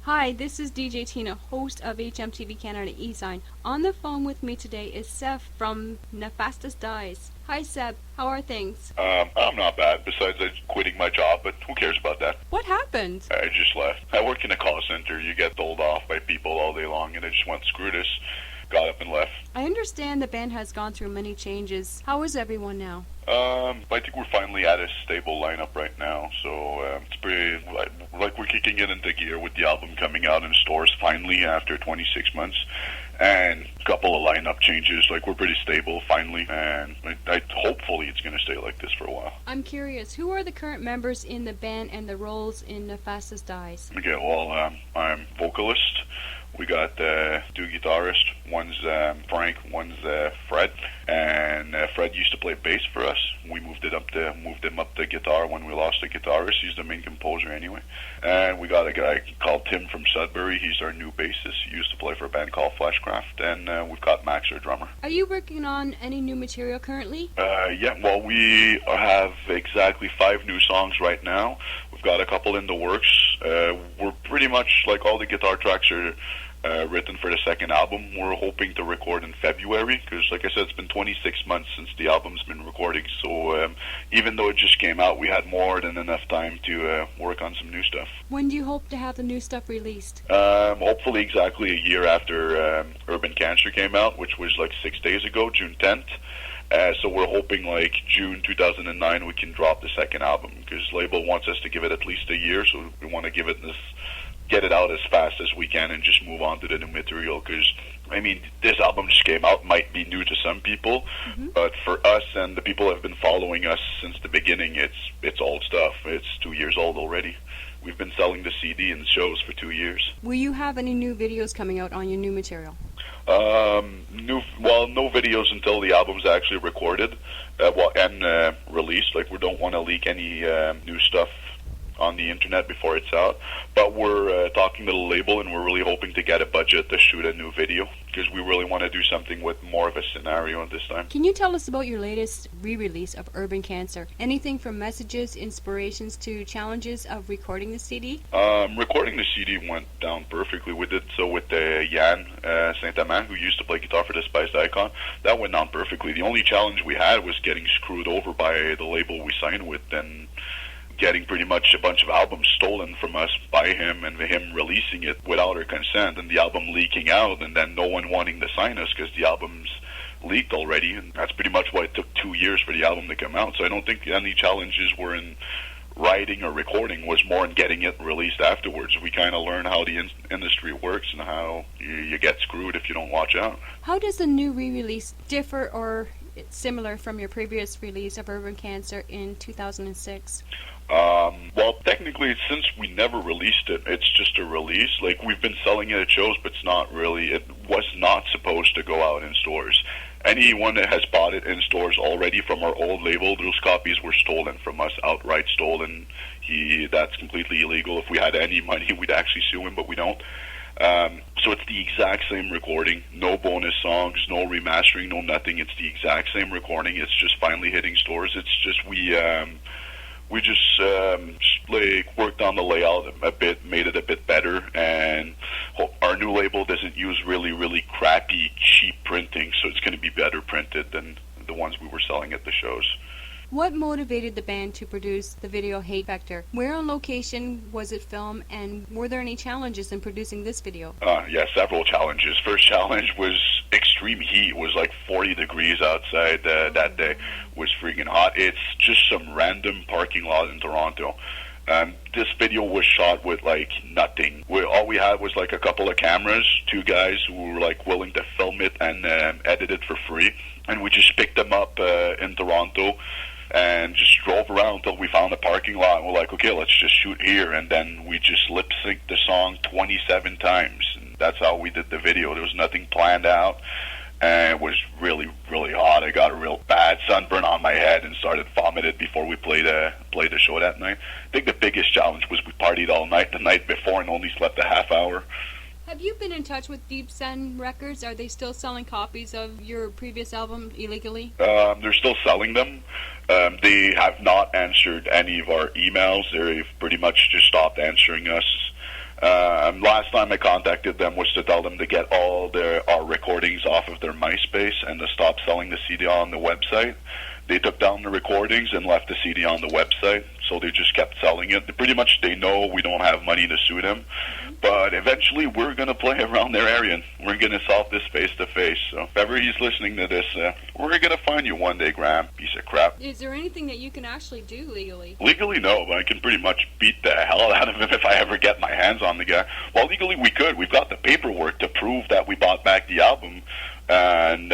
Hi, this is DJ Tina, host of HMTV Canada E-Sign. On the phone with me today is Seb from Nefastus Dies. Hi Seb, how are things? I'm not bad, besides quitting my job, but who cares about that? What happened? I just left. I work in a call center. You get told off by people all day long, and I just went, screw this, got up and left. I understand the band has gone through many changes. How is everyone now? I think we're finally at a stable lineup right now, so it's pretty, like we're kicking it into gear with the album coming out in stores finally after 26 months, and a couple of lineup changes, like we're pretty stable finally, and hopefully it's going to stay like this for a while. I'm curious, who are the current members in the band and the roles in Nefastus Dies? Okay, well, I'm vocalist. We got two guitarists. One's Frank, one's Fred, and Fred used to play bass for us. We moved him up to guitar when we lost the guitarist. He's the main composer anyway. And we got a guy called Tim from Sudbury. He's our new bassist. He used to play for a band called Fleshcraft. And we've got Max, our drummer. Are you working on any new material currently? Yeah, well, we have exactly 5 new songs right now. We've got a couple in the works. We're pretty much, like, all the guitar tracks are written for the second album. We're hoping to record in February because, like I said, it's been 26 months since the album's been recording, so even though it just came out, we had more than enough time to work on some new stuff. When do you hope to have the new stuff released? Hopefully exactly a year after Urban Cancer came out, which was like 6 days ago, June 10th. So we're hoping like June 2009 we can drop the second album, because label wants us to give it at least a year, so we want to get it out as fast as we can and just move on to the new material, because I mean, this album just came out, might be new to some people, but for us and the people who have been following us since the beginning, it's old stuff. It's 2 years old already. We've been selling the CD and shows for 2 years. Will you have any new videos coming out on your new material? No videos until the album's actually recorded and released. Like, we don't want to leak any new stuff on the internet before it's out, but we're talking to the label, and we're really hoping to get a budget to shoot a new video, because we really want to do something with more of a scenario this time. Can you tell us about your latest re-release of Urban Cancer? Anything from messages, inspirations to challenges of recording the CD? Recording the CD went down perfectly. We did so with Yann Saint-Amand, who used to play guitar for Despised Icon. That went down perfectly. The only challenge we had was getting screwed over by the label we signed with, and getting pretty much a bunch of albums stolen from us by him, and him releasing it without our consent, and the album leaking out, and then no one wanting to sign us because the album's leaked already. And that's pretty much why it took 2 years for the album to come out. So I don't think any challenges were in writing or recording, was more in getting it released afterwards. We kind of learn how the industry works and how you get screwed if you don't watch out. How does the new re-release differ or similar from your previous release of Urban Cancer in 2006? Well, technically, since we never released it, it's just a release. Like, we've been selling it at shows, but it was not supposed to go out in stores. Anyone that has bought it in stores already from our old label, those copies were stolen from us, outright stolen. That's completely illegal. If we had any money, we'd actually sue him, but we don't. So it's the exact same recording, no bonus songs, no remastering, no nothing. It's the exact same recording. It's just finally hitting stores. It's just we just worked on the layout a bit, made it a bit better, and our new label doesn't use really, really crappy, cheap printing, so it's going to be better printed than the ones we were selling at the shows. What motivated the band to produce the video Hate Vector? Where on location was it filmed, and were there any challenges in producing this video? Yeah, several challenges. First challenge was extreme heat. It was like 40 degrees outside that day. It was freaking hot. It's just some random parking lot in Toronto. This video was shot with like nothing. All we had was like a couple of cameras, 2 guys who were like willing to film it and edit it for free, and we just picked them up in Toronto and just drove around until we found a parking lot, and we're like, okay, let's just shoot here, and then we just lip-synced the song 27 times, and that's how we did the video. There was nothing planned out, and it was really, really hot. I got a real bad sunburn on my head and started vomiting before we played the show that night. I think the biggest challenge was we partied all night the night before and only slept a half hour. Have you been in touch with Deep Send Records? Are they still selling copies of your previous album illegally? They're still selling them. They have not answered any of our emails. They've pretty much just stopped answering us. Last time I contacted them was to tell them to get all our recordings off of their MySpace and to stop selling the CD on the website. They took down the recordings and left the CD on the website, so they just kept selling it. Pretty much they know we don't have money to sue them, but eventually we're going to play around their area and we're going to solve this face-to-face. So if ever he's listening to this, we're going to find you one day, Graham, piece of crap. Is there anything that you can actually do legally? Legally, no, but I can pretty much beat the hell out of him if I ever get my hands on the guy. Well, legally we could. We've got the paperwork to prove that we bought back the album. And,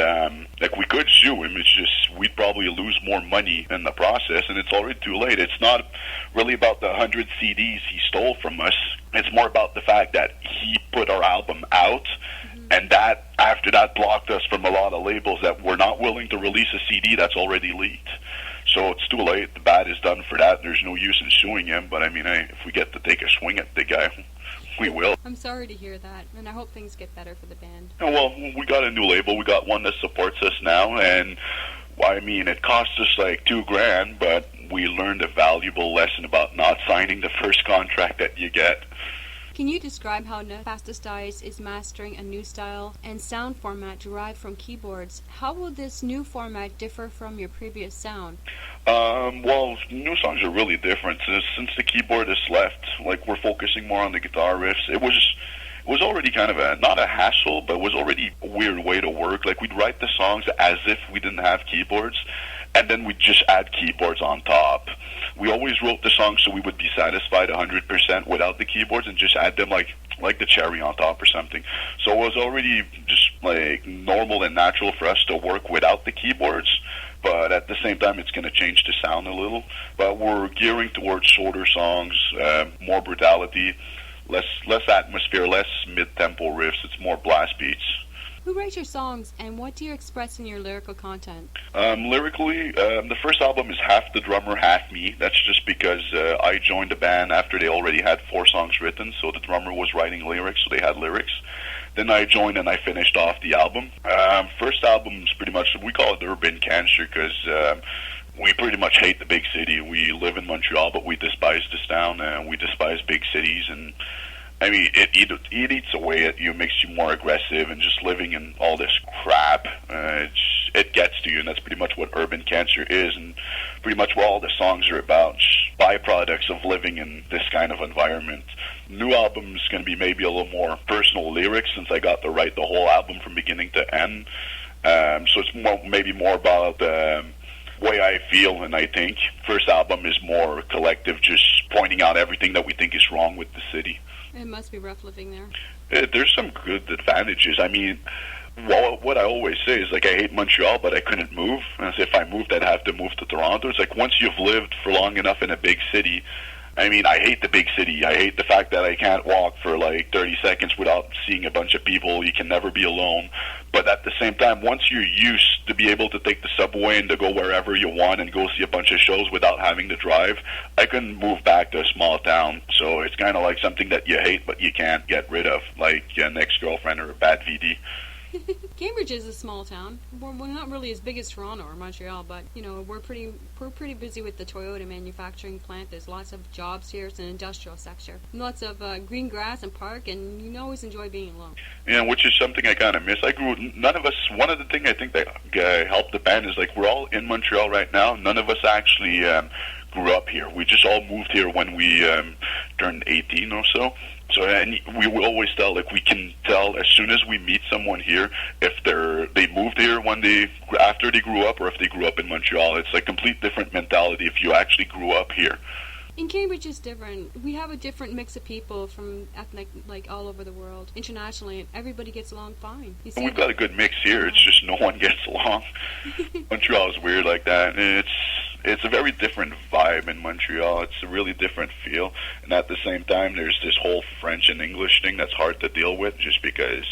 we could sue him. It's just we'd probably lose more money in the process, and it's already too late. It's not really about the 100 CDs he stole from us. It's more about the fact that he put our album out, and that, after that, blocked us from a lot of labels that were not willing to release a CD that's already leaked. So it's too late. The bad is done for that. There's no use in suing him, but I mean, hey, if we get to take a swing at the guy, we will. I'm sorry to hear that, and I hope things get better for the band. Well, we got a new label. We got one that supports us now, and I mean, it cost us like $2,000, but we learned a valuable lesson about not signing the first contract that you get. Can you describe how Nefastus Dies is mastering a new style and sound format derived from keyboards? How will this new format differ from your previous sound? Well, new songs are really different. Since the keyboardist left, like, we're focusing more on the guitar riffs. It was already kind of not a hassle, but it was already a weird way to work. Like, we'd write the songs as if we didn't have keyboards, and then we'd just add keyboards on top. We always wrote the songs so we would be satisfied 100% without the keyboards and just add them like the cherry on top or something. So it was already just like normal and natural for us to work without the keyboards, but at the same time it's going to change the sound a little. But we're gearing towards shorter songs, more brutality, less atmosphere, less mid-tempo riffs. It's more blast beats. Who writes your songs, and what do you express in your lyrical content? Lyrically, the first album is half the drummer, half me. That's just because I joined the band after they already had 4 songs written, so the drummer was writing lyrics, so they had lyrics. Then I joined and I finished off the album. First album is pretty much, we call it urban cancer, because we pretty much hate the big city. We live in Montreal, but we despise this town, and we despise big cities, and I mean, it eats away at you, makes you more aggressive, and just living in all this crap, it gets to you, and that's pretty much what urban cancer is, and pretty much what all the songs are about, byproducts of living in this kind of environment. New album is going to be maybe a little more personal lyrics, since I got to write the whole album from beginning to end, so it's maybe more about way I feel and I think. First album is more collective, just pointing out everything that we think is wrong with the city. It must be rough living there. There's some good advantages. I mean, what I always say is, like, I hate Montreal, but I couldn't move. As if I moved, I'd have to move to Toronto. It's like, once you've lived for long enough in a big city, I mean, I hate the big city. I hate the fact that I can't walk for like 30 seconds without seeing a bunch of people. You can never be alone. But at the same time, once you're used to be able to take the subway and to go wherever you want and go see a bunch of shows without having to drive, I couldn't move back to a small town. So it's kind of like something that you hate but you can't get rid of, like an ex-girlfriend or a bad VD. Cambridge is a small town. We're not really as big as Toronto or Montreal, but you know we're pretty busy with the Toyota manufacturing plant. There's lots of jobs here. It's an industrial sector, lots of green grass and park, and you always enjoy being alone. Yeah, which is something I kind of miss. None of us. One of the things I think that helped the band is like we're all in Montreal right now. None of us actually grew up here. We just all moved here when we turned 18 or so. So, and we will always tell, like, we can tell as soon as we meet someone here if they moved here after they grew up or if they grew up in Montreal. It's a complete different mentality if you actually grew up here. In Cambridge, it's different. We have a different mix of people from ethnic, like, all over the world, internationally, and everybody gets along fine. And we've got a good mix here. It's just no one gets along. Montreal is weird like that. It's a very different vibe in Montreal. It's a really different feel. And at the same time, there's this whole French and English thing that's hard to deal with just because,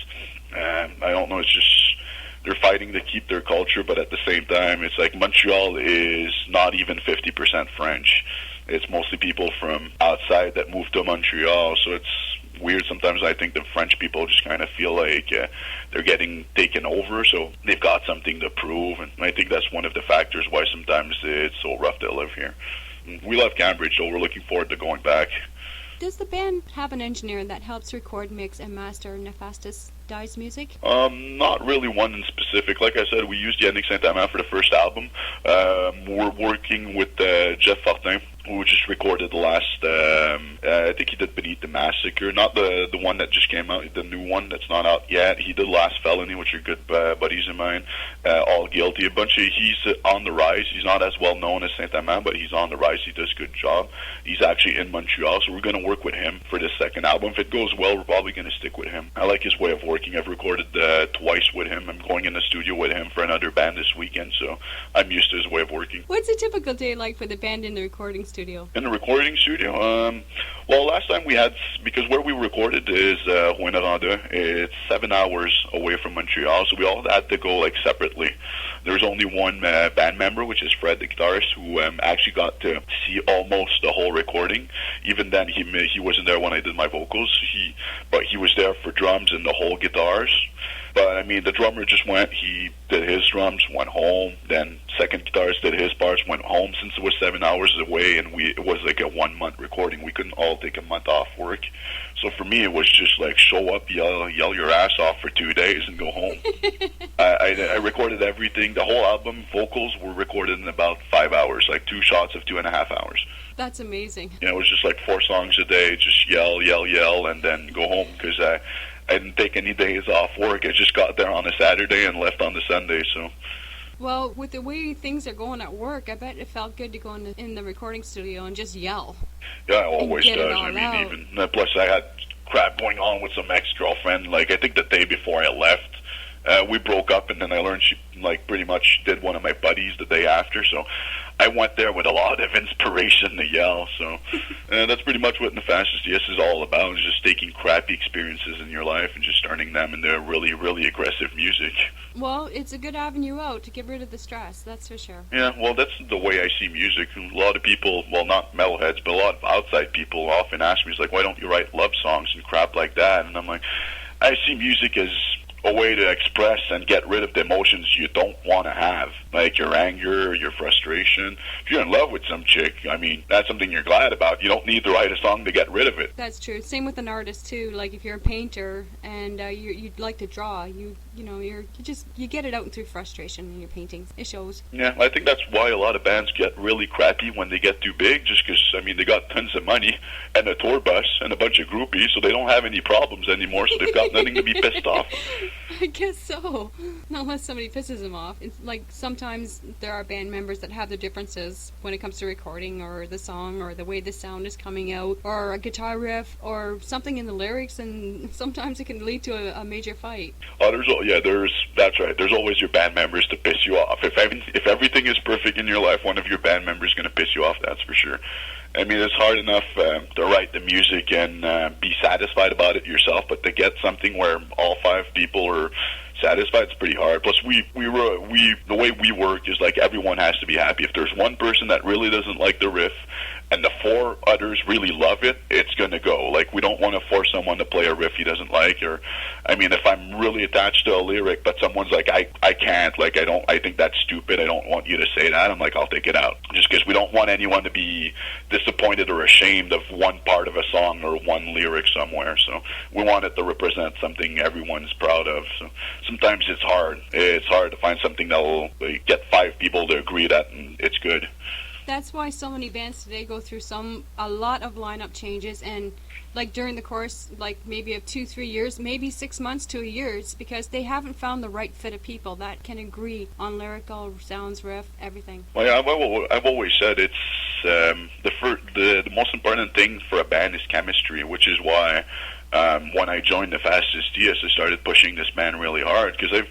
I don't know, it's just they're fighting to keep their culture, but at the same time, it's like Montreal is not even 50% French. It's mostly people from outside that moved to Montreal, so it's weird. Sometimes I think the French people just kind of feel like they're getting taken over, so they've got something to prove, and I think that's one of the factors why sometimes it's so rough to live here. We love Cambridge, so we're looking forward to going back. Does the band have an engineer that helps record, mix, and master Nefastus Die's music? Not really one in specific. Like I said, we used Yannick Saint-Amand for the first album. We're working with Jeff Fortin, who just recorded the last, I think he did Beneath the Massacre, not the one that just came out, the new one that's not out yet. He did Last Felony, which are good buddies of mine. All Guilty, he's on the rise. He's not as well known as Saint-Amand, but he's on the rise. He does a good job. He's actually in Montreal, so we're going to work with him for this second album. If it goes well, we're probably going to stick with him. I like his way of working. I've recorded twice with him. I'm going in the studio with him for another band this weekend, so I'm used to his way of working. What's a typical day like for the band in the recording studio? In the recording studio? Well, last time we had, because where we recorded is Rouyn-Noranda. It's 7 hours away from Montreal, so we all had to go like separately. There's only one band member, which is Fred, the guitarist, who actually got to see almost the whole recording. Even then, he wasn't there when I did my vocals. But he was there for drums and the whole guitars. But I mean, the drummer just went. He did his drums, went home. Then second guitarist did his parts, went home. Since it was 7 hours away, and it was like a 1 month recording, we couldn't all take a month off work. So for me, it was just like show up, yell your ass off for 2 days, and go home. I recorded everything. The whole album, vocals were recorded in about 5 hours, like 2 shots of 2.5 hours. That's amazing. Yeah, it was just like 4 songs a day, just yell, and then go home, because I didn't take any days off work. I just got there on a Saturday and left on the Sunday, so... Well, with the way things are going at work, I bet it felt good to go in the recording studio and just yell. Yeah, it always does. I mean, even plus I had crap going on with some ex-girlfriend. Like, I think the day before I left, we broke up, and then I learned she, like, pretty much did one of my buddies the day after, so I went there with a lot of inspiration to yell, so that's pretty much what Nefastus Dies is all about, is just taking crappy experiences in your life and just turning them into really, really aggressive music. Well, it's a good avenue out to get rid of the stress, that's for sure. Yeah, well, that's the way I see music. A lot of people, well, not metalheads, but a lot of outside people often ask me, it's like, why don't you write love songs and crap like that? And I'm like, I see music as a way to express and get rid of the emotions you don't want to have, like your anger, your frustration. If you're in love with some chick, I mean, that's something you're glad about. You don't need to write a song to get rid of it. That's true. Same with an artist too. Like if you're a painter and you'd like to draw, you get it out through frustration in your paintings. It shows. Yeah, I think that's why a lot of bands get really crappy when they get too big, just because, I mean, they got tons of money and a tour bus and a bunch of groupies, so they don't have any problems anymore, so they've got nothing to be pissed off. I guess so. Unless somebody pisses them off. It's like sometimes there are band members that have their differences when it comes to recording or the song or the way the sound is coming out or a guitar riff or something in the lyrics, and sometimes it can lead to a major fight. Oh, that's right. There's always your band members to piss you off. If everything is perfect in your life, one of your band members is going to piss you off, that's for sure. I mean, it's hard enough to write the music and be satisfied about it yourself, but to get something where all 5 people are satisfied, it's pretty hard. Plus, the way we work is like everyone has to be happy. If there's one person that really doesn't like the riff and the 4 others really love it, it's going to go. Like, we don't want to force someone to play a riff he doesn't like, or, I mean, if I'm really attached to a lyric, but someone's like, I can't, like, I think that's stupid, I don't want you to say that, I'm like, I'll take it out. Just because we don't want anyone to be disappointed or ashamed of one part of a song or one lyric somewhere, so we want it to represent something everyone's proud of. So sometimes it's hard. It's hard to find something that will get 5 people to agree that it's good. That's why so many bands today go through a lot of lineup changes, and like during the course, like maybe of 2-3 years, maybe 6 months to a year, it's because they haven't found the right fit of people that can agree on lyrical, sounds, riff, everything. Well, yeah, I've always said it's the most important thing for a band is chemistry, which is why when I joined Nefastus Dies, I started pushing this band really hard, because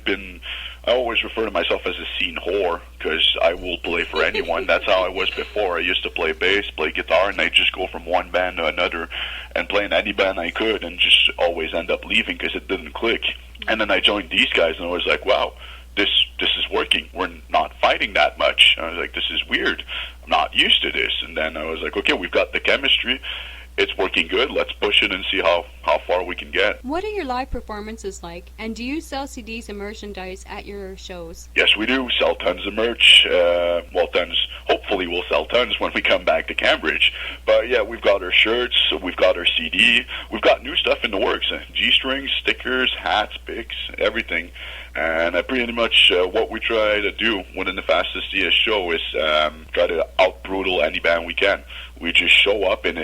I always refer to myself as a scene whore, because I will play for anyone. That's how I was before. I used to play bass, play guitar, and I'd just go from one band to another and play in any band I could, and just always end up leaving because it didn't click. And then I joined these guys, and I was like, wow, this is working. We're not fighting that much. I was like, this is weird. I'm not used to this. And then I was like, okay, we've got the chemistry. It's working good. Let's push it and see how far we can get. What are your live performances like? And do you sell CDs and merchandise at your shows? Yes, we do sell tons of merch. Tons. Hopefully we'll sell tons when we come back to Cambridge. But yeah, we've got our shirts, we've got our CD, we've got new stuff in the works. G-strings, stickers, hats, picks, everything. And pretty much what we try to do when the Nefastus DS show is try to out-brutal any band we can. We just show up and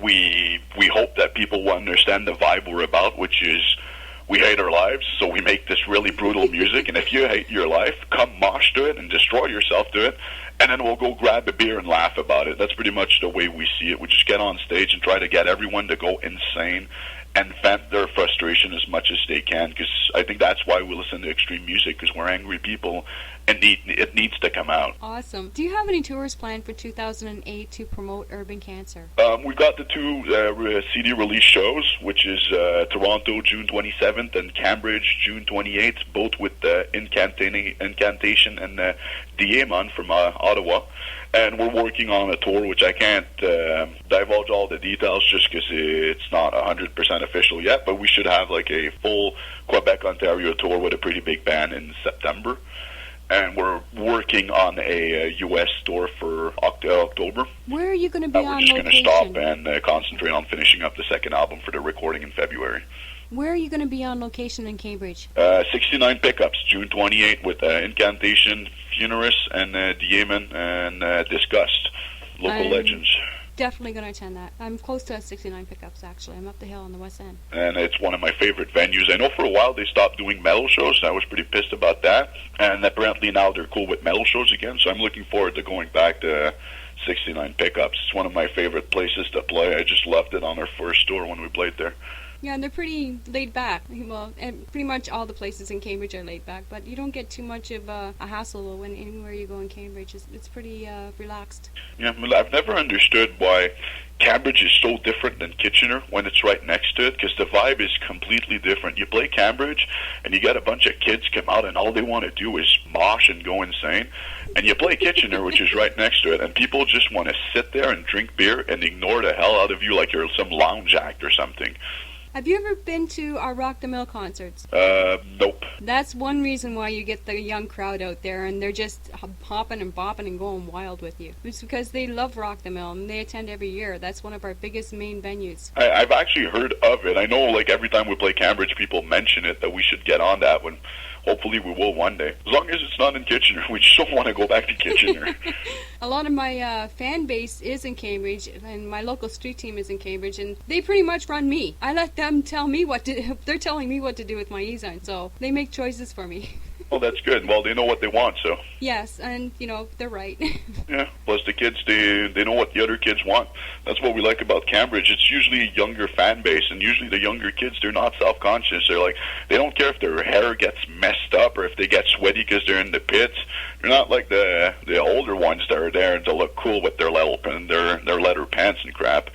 we hope that people will understand the vibe we're about, which is we hate our lives, so we make this really brutal music. And if you hate your life, come mosh to it and destroy yourself to it. And then we'll go grab a beer and laugh about it. That's pretty much the way we see it. We just get on stage and try to get everyone to go insane and vent their frustration as much as they can, because I think that's why we listen to extreme music, because we're angry people, and it needs to come out. Awesome. Do you have any tours planned for 2008 to promote urban cancer? We've got the two CD release shows, which is Toronto, June 27th, and Cambridge, June 28th, both with Incantation and Diamond from Ottawa. And we're working on a tour, which I can't divulge all the details just because it's not 100% official yet, but we should have like a full Quebec, Ontario tour with a pretty big band in September. And we're working on a U.S. tour for October. Where are you going to be on location? We're just going to stop and concentrate on finishing up the second album for the recording in February. Where are you going to be on location in Cambridge? 69 Pickups, June 28th, with Incantation, Generes, and Diamond, and Disgust, local legends. Definitely going to attend that. I'm close to 69 Pickups, actually. I'm up the hill on the west end. And it's one of my favorite venues. I know for a while they stopped doing metal shows, and I was pretty pissed about that. And apparently now they're cool with metal shows again, so I'm looking forward to going back to 69 Pickups. It's one of my favorite places to play. I just loved it on our first tour when we played there. Yeah, and they're pretty laid back. Well, and pretty much all the places in Cambridge are laid back, but you don't get too much of a hassle when anywhere you go in Cambridge. It's pretty relaxed. Yeah, I've never understood why Cambridge is so different than Kitchener when it's right next to it, because the vibe is completely different. You play Cambridge, and you get a bunch of kids come out, and all they want to do is mosh and go insane. And you play Kitchener, which is right next to it, and people just want to sit there and drink beer and ignore the hell out of you like you're some lounge act or something. Have you ever been to our Rock the Mill concerts? Nope. That's one reason why you get the young crowd out there, and they're just hopping and bopping and going wild with you. It's because they love Rock the Mill, and they attend every year. That's one of our biggest main venues. I've actually heard of it. I know, like, every time we play Cambridge, people mention it, that we should get on that one. Hopefully we will one day. As long as it's not in Kitchener. We just don't want to go back to Kitchener. A lot of my fan base is in Cambridge, and my local street team is in Cambridge, and they pretty much run me. I let them tell me what to... They're telling me what to do with my e-zine, so they make choices for me. Well, that's good. Well, they know what they want, so... Yes, and, they're right. Yeah, plus the kids, they know what the other kids want. That's what we like about Cambridge. It's usually a younger fan base, and usually the younger kids, they're not self-conscious. They're like, they don't care if their hair gets messed up or if they get sweaty because they're in the pits. They're not like the older ones that are there to look cool with their leather pants and crap.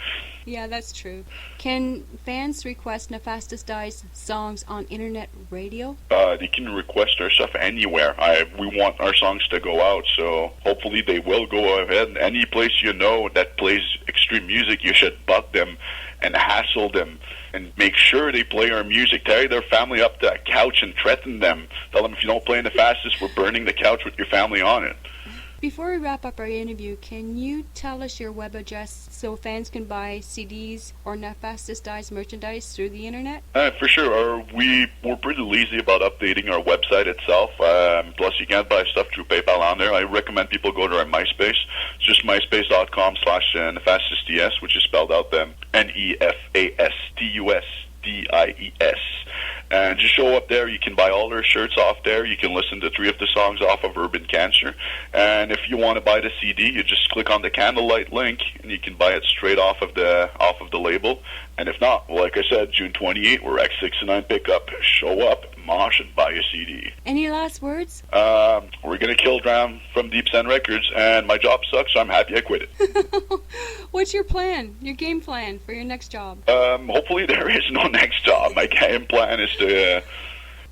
Yeah, that's true. Can fans request Nefastus Dies songs on internet radio? They can request our stuff anywhere. We want our songs to go out, so hopefully they will go ahead. Any place you know that plays extreme music, you should bug them and hassle them and make sure they play our music. Carry their family up to a couch and threaten them. Tell them, if you don't play Nefastus, we're burning the couch with your family on it. Before we wrap up our interview, can you tell us your web address so fans can buy CDs or Nefastus Dies merchandise through the internet? For sure. We're pretty lazy about updating our website itself. Plus, you can't buy stuff through PayPal on there. I recommend people go to our MySpace. It's just myspace.com/NefastusDies, which is spelled out NEFASTUSDIES. And just show up there. You can buy all our shirts off there. You can listen to 3 of the songs off of Urban Cancer. And if you want to buy the CD, you just click on the Candlelight link, and you can buy it straight off of the label. And if not, well, like I said, June 28th, we're at 69 Pickup. Show up, mosh, and buy a CD. Any last words? We're going to kill Dram from Deep Sand Records, and my job sucks, so I'm happy I quit it. What's your plan, your game plan for your next job? Hopefully there is no next job. My game plan is to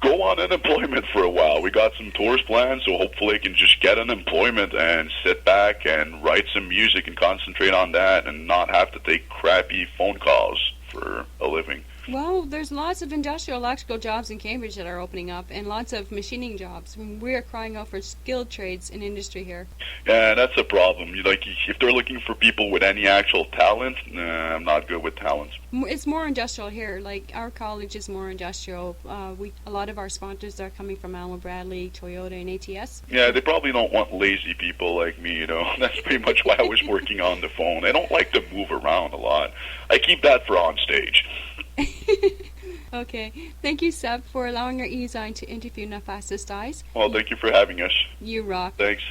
go on unemployment for a while. We got some tours planned, so hopefully I can just get unemployment and sit back and write some music and concentrate on that and not have to take crappy phone calls for a living. Well, there's lots of industrial electrical jobs in Cambridge that are opening up, and lots of machining jobs. We are crying out for skilled trades in industry here. Yeah, that's a problem. Like, if they're looking for people with any actual talent, nah, I'm not good with talents. It's more industrial here. Like, our college is more industrial. A lot of our sponsors are coming from Allen Bradley, Toyota, and ATS. Yeah, they probably don't want lazy people like me, you know. That's pretty much why I was working on the phone. I don't like to move around a lot. I keep that for on stage. Okay. Thank you, Seb, for allowing our e-zine to interview Nefastus Dies. Well, thank you for having us. You rock. Thanks.